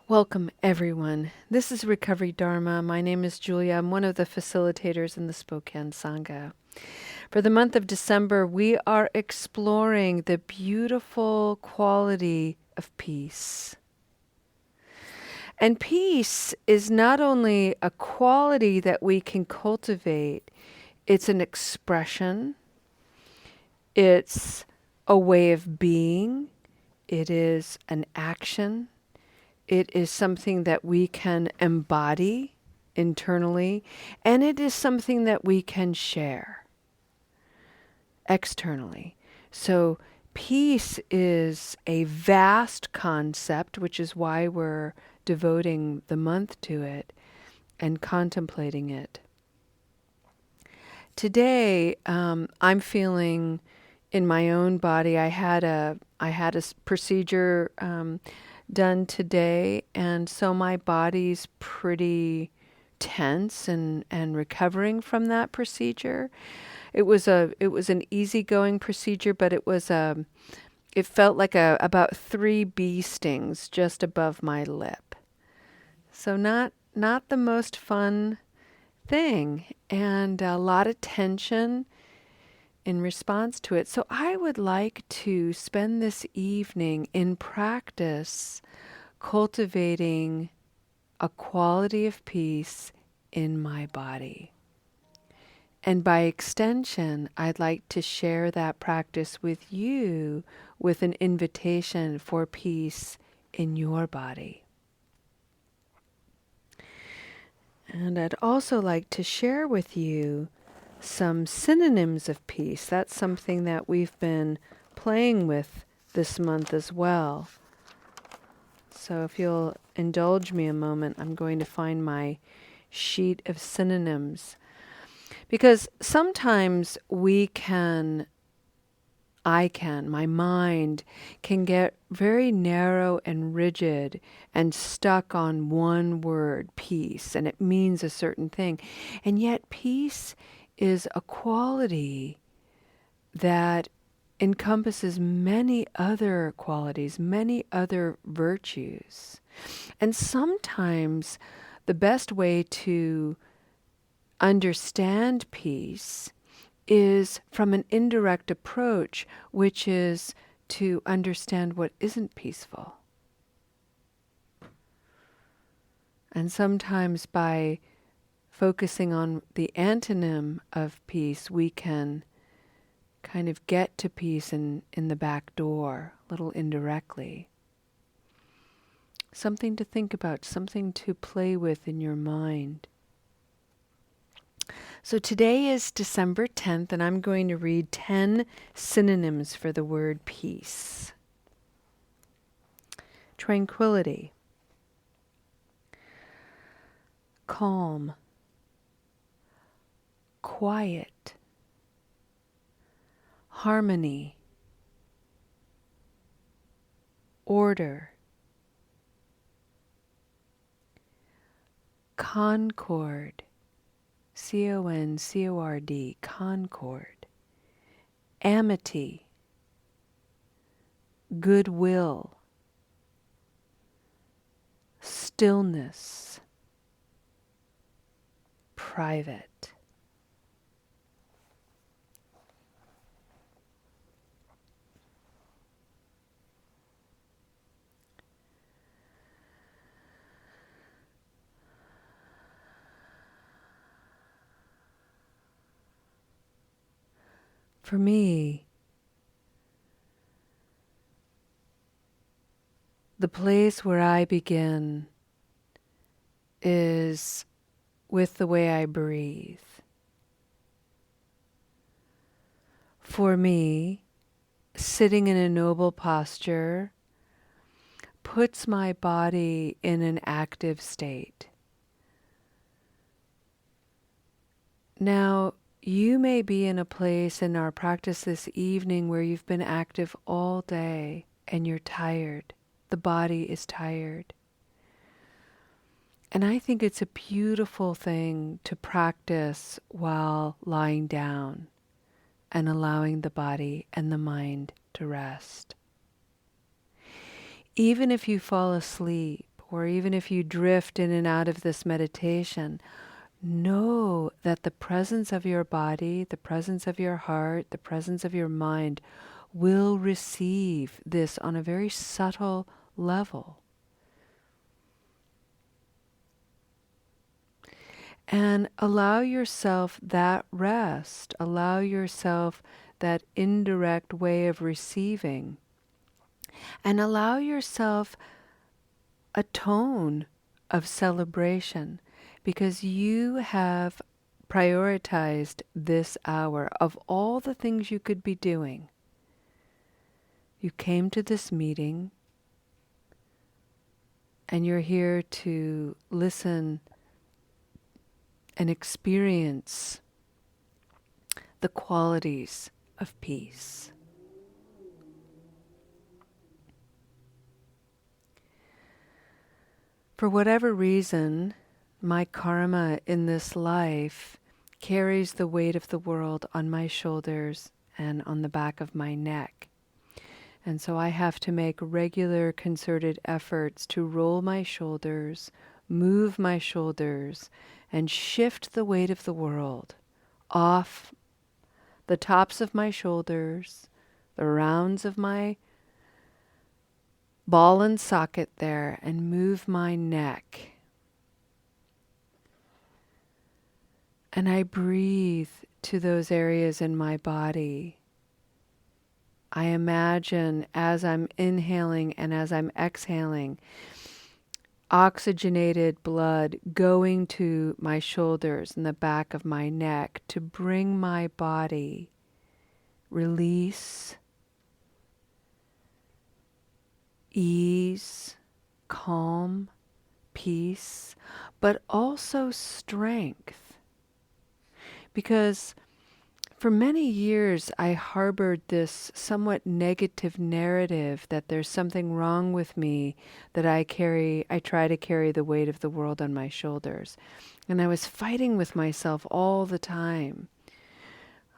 Welcome, everyone. This is Recovery Dharma. My name is Julia. I'm one of the facilitators in the Spokane Sangha. For the month of December, we are exploring the beautiful quality of peace. And peace is not only a quality that we can cultivate, it's an expression, it's a way of being, it is an action. It is something that we can embody internally, and it is something that we can share externally. So, peace is a vast concept, which is why we're devoting the month to it and contemplating it. Today, I'm feeling in my own body. I had a procedure done today, and so my body's pretty tense and recovering from that procedure. It was an easygoing procedure, but it felt like about 3 bee stings just above my lip. So not the most fun thing, and a lot of tension in response to it. So I would like to spend this evening in practice cultivating a quality of peace in my body. And by extension, I'd like to share that practice with you with an invitation for peace in your body. And I'd also like to share with you some synonyms of peace. That's something that we've been playing with this month as well. So if you'll indulge me a moment, I'm going to find my sheet of synonyms. Because sometimes my mind can get very narrow and rigid and stuck on one word, peace, and it means a certain thing. And yet peace is a quality that encompasses many other qualities, many other virtues. And sometimes the best way to understand peace is from an indirect approach, which is to understand what isn't peaceful. And sometimes by focusing on the antonym of peace, we can kind of get to peace in the back door, a little indirectly. Something to think about, something to play with in your mind. So today is December 10th, and I'm going to read 10 synonyms for the word peace. Tranquility, calm, quiet, harmony, order, concord, C-O-N-C-O-R-D, concord, amity, goodwill, stillness, private. For me, the place where I begin is with the way I breathe. For me, sitting in a noble posture puts my body in an active state. Now, you may be in a place in our practice this evening where you've been active all day and you're tired. The body is tired. And I think it's a beautiful thing to practice while lying down and allowing the body and the mind to rest. Even if you fall asleep or even if you drift in and out of this meditation, know that the presence of your body, the presence of your heart, the presence of your mind will receive this on a very subtle level. And allow yourself that rest, allow yourself that indirect way of receiving, and allow yourself a tone of celebration, because you have prioritized this hour of all the things you could be doing. You came to this meeting and you're here to listen and experience the qualities of peace. For whatever reason, my karma in this life carries the weight of the world on my shoulders and on the back of my neck. And so I have to make regular concerted efforts to roll my shoulders, move my shoulders, and shift the weight of the world off the tops of my shoulders, the rounds of my ball and socket there, and move my neck. And I breathe to those areas in my body. I imagine as I'm inhaling and as I'm exhaling, oxygenated blood going to my shoulders and the back of my neck to bring my body release, ease, calm, peace, but also strength. Because for many years I harbored this somewhat negative narrative that there's something wrong with me, that I try to carry the weight of the world on my shoulders. And I was fighting with myself all the time.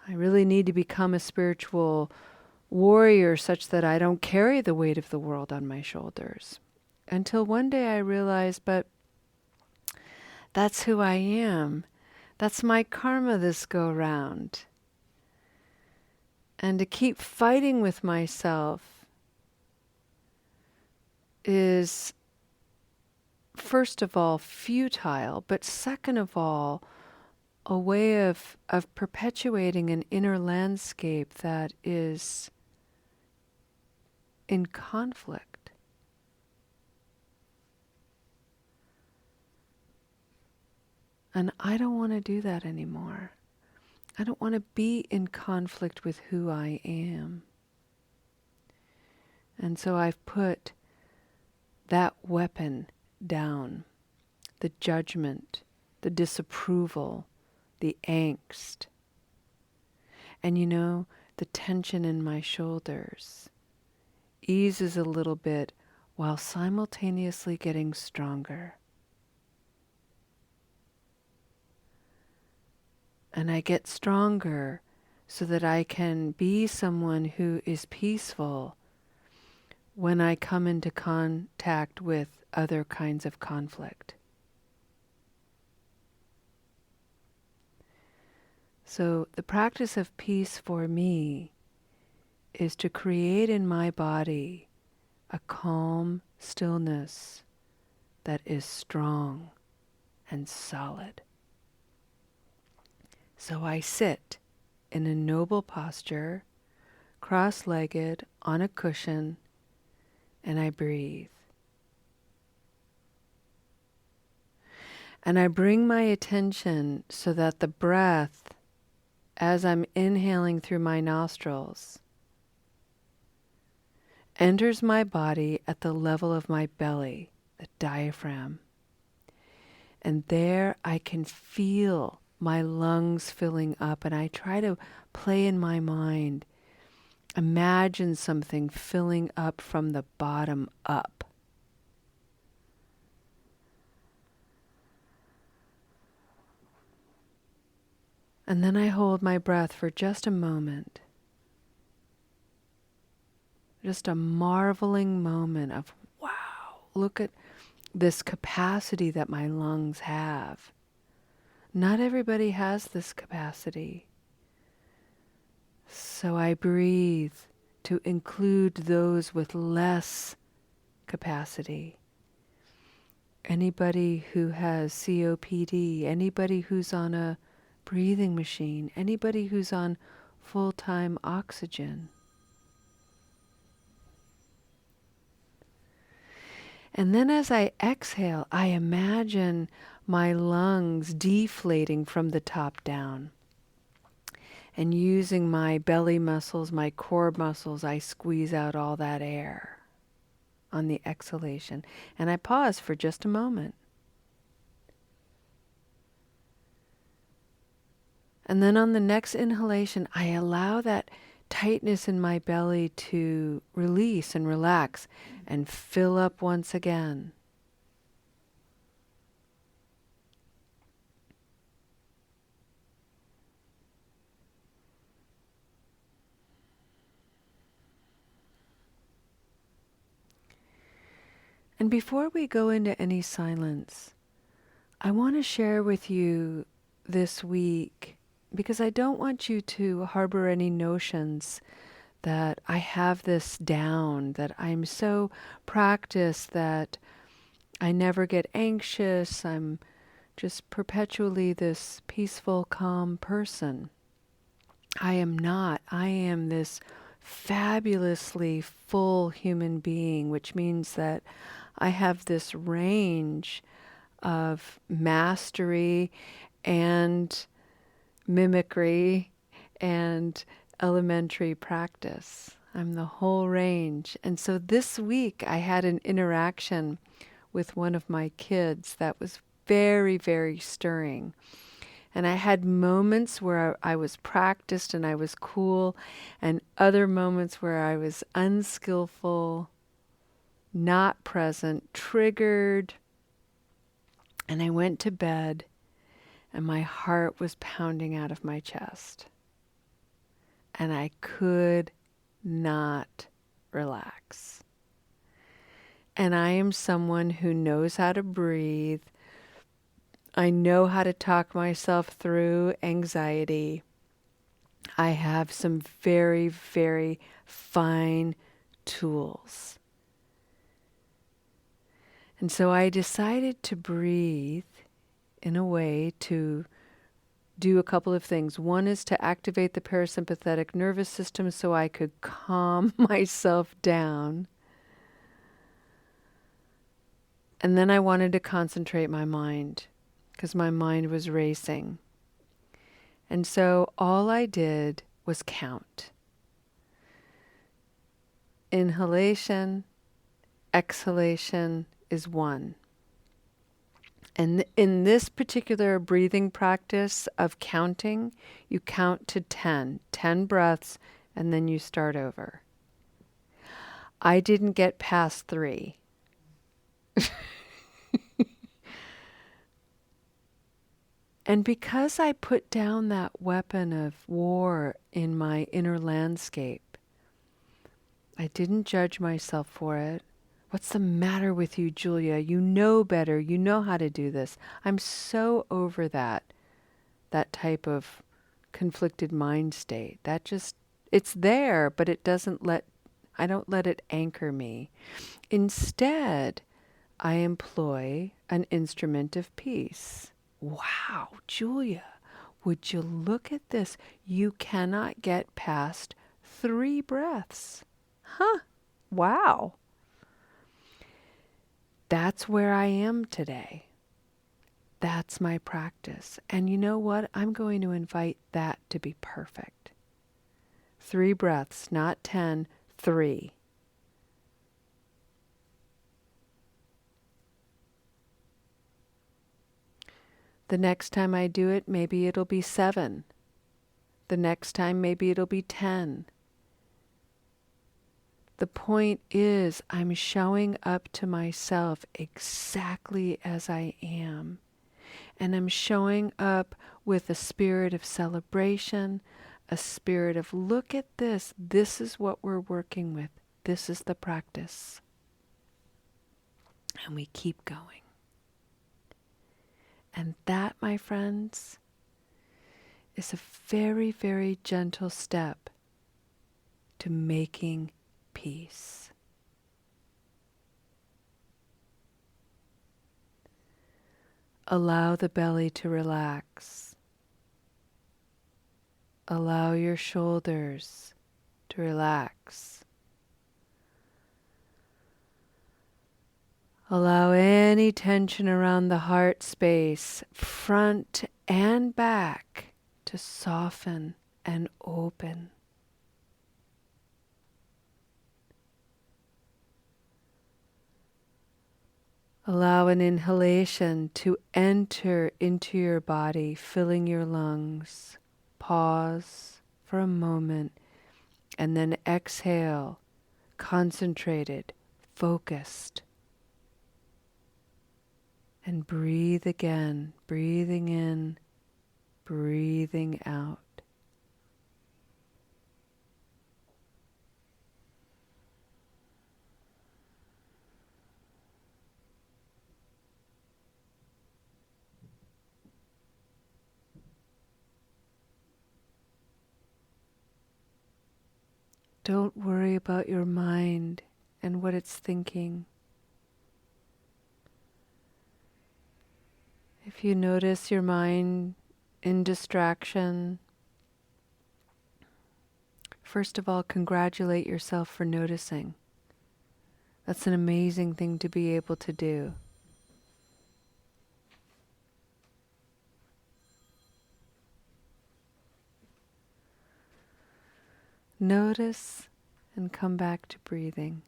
I really need to become a spiritual warrior such that I don't carry the weight of the world on my shoulders. Until one day I realized, but that's who I am. That's my karma this go round. And to keep fighting with myself is, first of all, futile, but second of all, a way of perpetuating an inner landscape that is in conflict. And I don't want to do that anymore. I don't want to be in conflict with who I am. And so I've put that weapon down, the judgment, the disapproval, the angst, and the tension in my shoulders eases a little bit while simultaneously getting stronger. And I get stronger so that I can be someone who is peaceful when I come into contact with other kinds of conflict. So the practice of peace for me is to create in my body a calm stillness that is strong and solid. So I sit in a noble posture, cross-legged on a cushion, and I breathe. And I bring my attention so that the breath, as I'm inhaling through my nostrils, enters my body at the level of my belly, the diaphragm. And there I can feel my lungs filling up, and I try to play in my mind, imagine something filling up from the bottom up. And then I hold my breath for just a moment. Just a marveling moment of, wow, look at this capacity that my lungs have. Not everybody has this capacity. So I breathe to include those with less capacity. Anybody who has COPD, anybody who's on a breathing machine, anybody who's on full-time oxygen. And then as I exhale, I imagine my lungs deflating from the top down. And using my belly muscles, my core muscles, I squeeze out all that air on the exhalation. And I pause for just a moment. And then on the next inhalation, I allow that tightness in my belly to release and relax and fill up once again. And before we go into any silence, I want to share with you this week, because I don't want you to harbor any notions that I have this down, that I'm so practiced that I never get anxious, I'm just perpetually this peaceful, calm person. I am not. I am this fabulously full human being, which means that I have this range of mastery and mimicry and elementary practice. I'm the whole range. And so this week I had an interaction with one of my kids that was very, very stirring. And I had moments where I was practiced and I was cool, and other moments where I was unskillful, not present, triggered. And I went to bed and my heart was pounding out of my chest. And I could not relax. And I am someone who knows how to breathe. I know how to talk myself through anxiety. I have some very, very fine tools. And so I decided to breathe in a way to do a couple of things. One is to activate the parasympathetic nervous system so I could calm myself down. And then I wanted to concentrate my mind because my mind was racing. And so all I did was count. Inhalation, exhalation is 1. And in this particular breathing practice of counting, you count to 10 breaths, and then you start over. I didn't get past 3. And because I put down that weapon of war in my inner landscape, I didn't judge myself for it. What's the matter with you, Julia? You know better. You know how to do this. I'm so over that type of conflicted mind state. That just, it's there, but I don't let it anchor me. Instead, I employ an instrument of peace. Wow, Julia, would you look at this? You cannot get past 3 breaths. Huh, wow. That's where I am today. That's my practice. And you know what? I'm going to invite that to be perfect. 3 breaths, not 10, 3. The next time I do it, maybe it'll be 7. The next time, maybe it'll be 10. The point is, I'm showing up to myself exactly as I am. And I'm showing up with a spirit of celebration, a spirit of, look at this. This is what we're working with. This is the practice. and we keep going. And that, my friends, is a very, very gentle step to making peace. Allow the belly to relax. Allow your shoulders to relax. Allow any tension around the heart space, front and back, to soften and open. Allow an inhalation to enter into your body, filling your lungs. Pause for a moment and then exhale, concentrated, focused. And breathe again, breathing in, breathing out. Don't worry about your mind and what it's thinking. If you notice your mind in distraction, first of all, congratulate yourself for noticing. That's an amazing thing to be able to do. Notice and come back to breathing.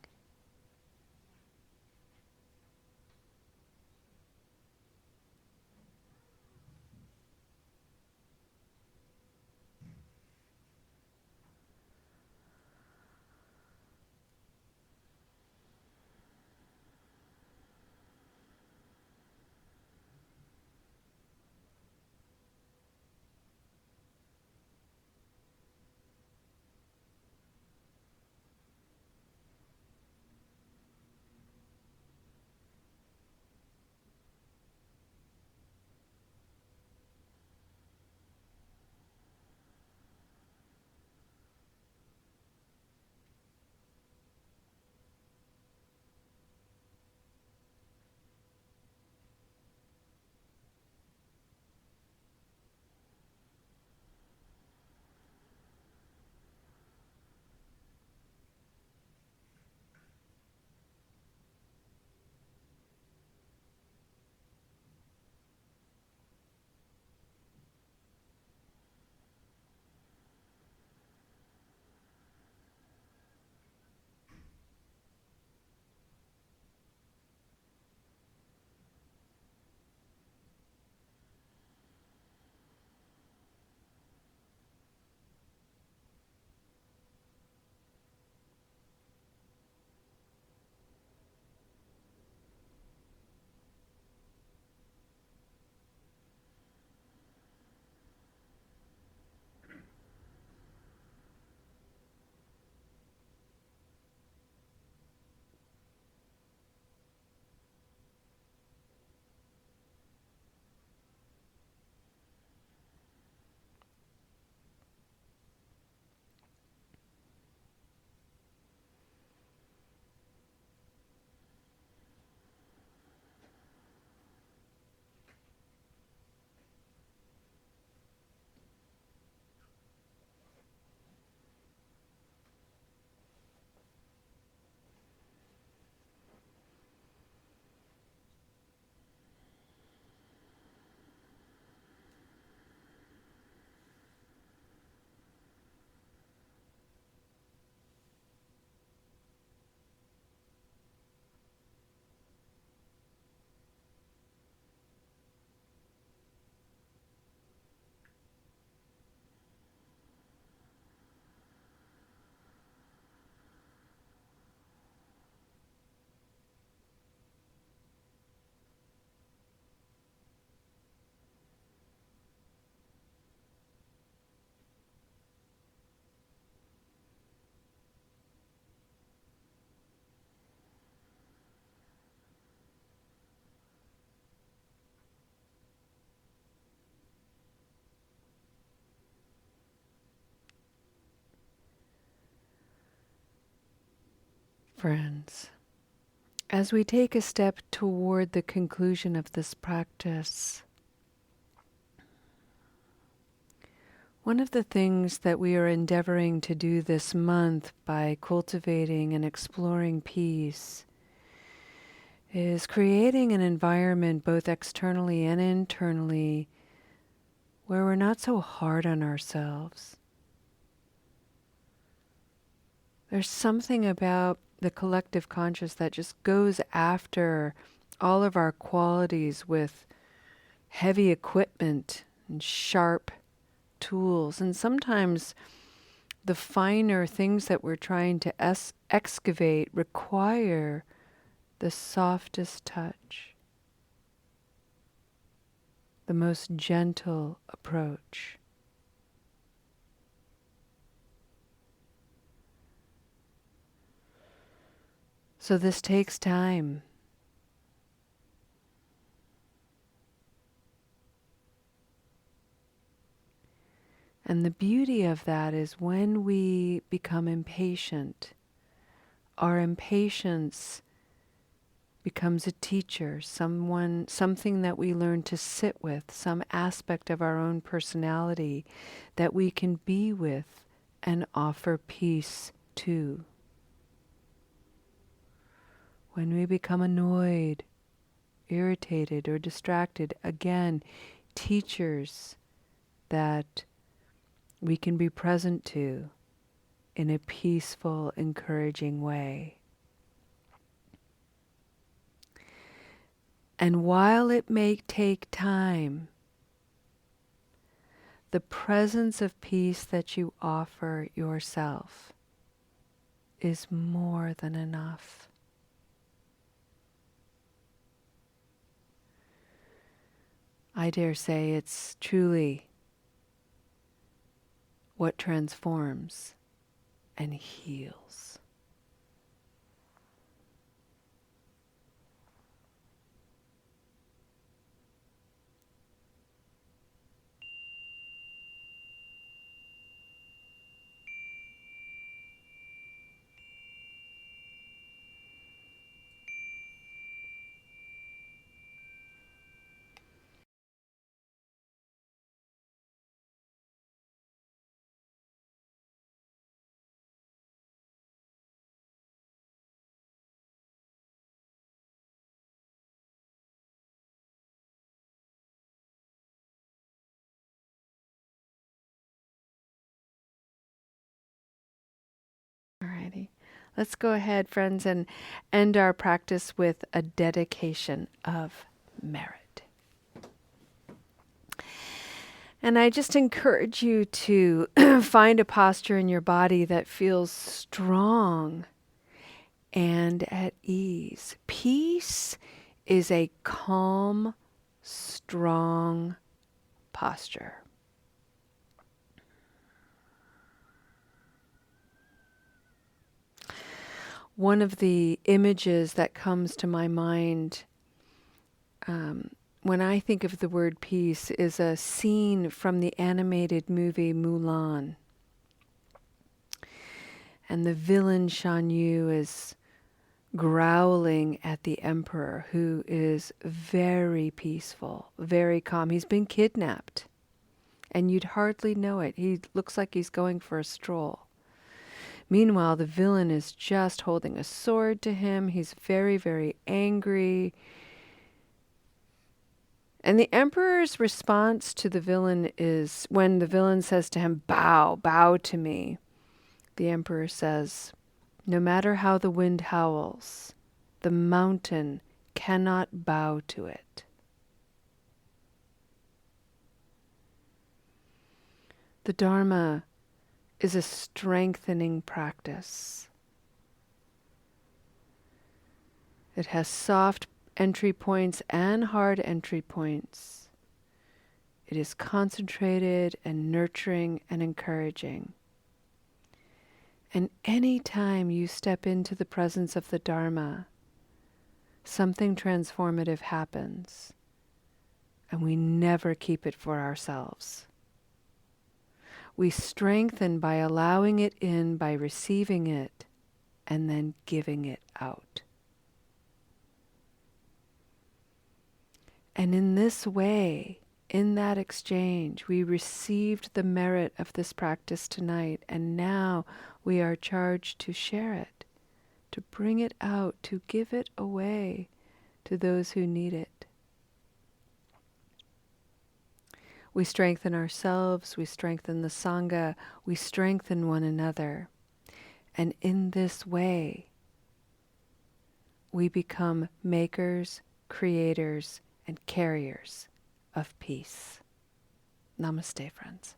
Friends, as we take a step toward the conclusion of this practice, one of the things that we are endeavoring to do this month by cultivating and exploring peace is creating an environment both externally and internally where we're not so hard on ourselves. There's something about the collective conscious that just goes after all of our qualities with heavy equipment and sharp tools. And sometimes the finer things that we're trying to excavate require the softest touch, the most gentle approach. So this takes time. And the beauty of that is when we become impatient, our impatience becomes a teacher, something that we learn to sit with, some aspect of our own personality that we can be with and offer peace to. When we become annoyed, irritated, or distracted, again, teachers that we can be present to in a peaceful, encouraging way. And while it may take time, the presence of peace that you offer yourself is more than enough. I dare say it's truly what transforms and heals. Alrighty. Let's go ahead, friends, and end our practice with a dedication of merit. And I just encourage you to find a posture in your body that feels strong and at ease. Peace is a calm, strong posture. One of the images that comes to my mind when I think of the word peace is a scene from the animated movie Mulan. And the villain Shan Yu is growling at the emperor, who is very peaceful, very calm. He's been kidnapped, and you'd hardly know it. He looks like he's going for a stroll. Meanwhile, the villain is just holding a sword to him. He's very, very angry. And the emperor's response to the villain is, when the villain says to him, "Bow, bow to me," the emperor says, "No matter how the wind howls, the mountain cannot bow to it." The Dharma is a strengthening practice. It has soft entry points and hard entry points. It is concentrated and nurturing and encouraging. And any time you step into the presence of the Dharma, something transformative happens, and we never keep it for ourselves. We strengthen by allowing it in, by receiving it, and then giving it out. And in this way, in that exchange, we received the merit of this practice tonight, and now we are charged to share it, to bring it out, to give it away to those who need it. We strengthen ourselves, we strengthen the Sangha, we strengthen one another. And in this way, we become makers, creators, and carriers of peace. Namaste, friends.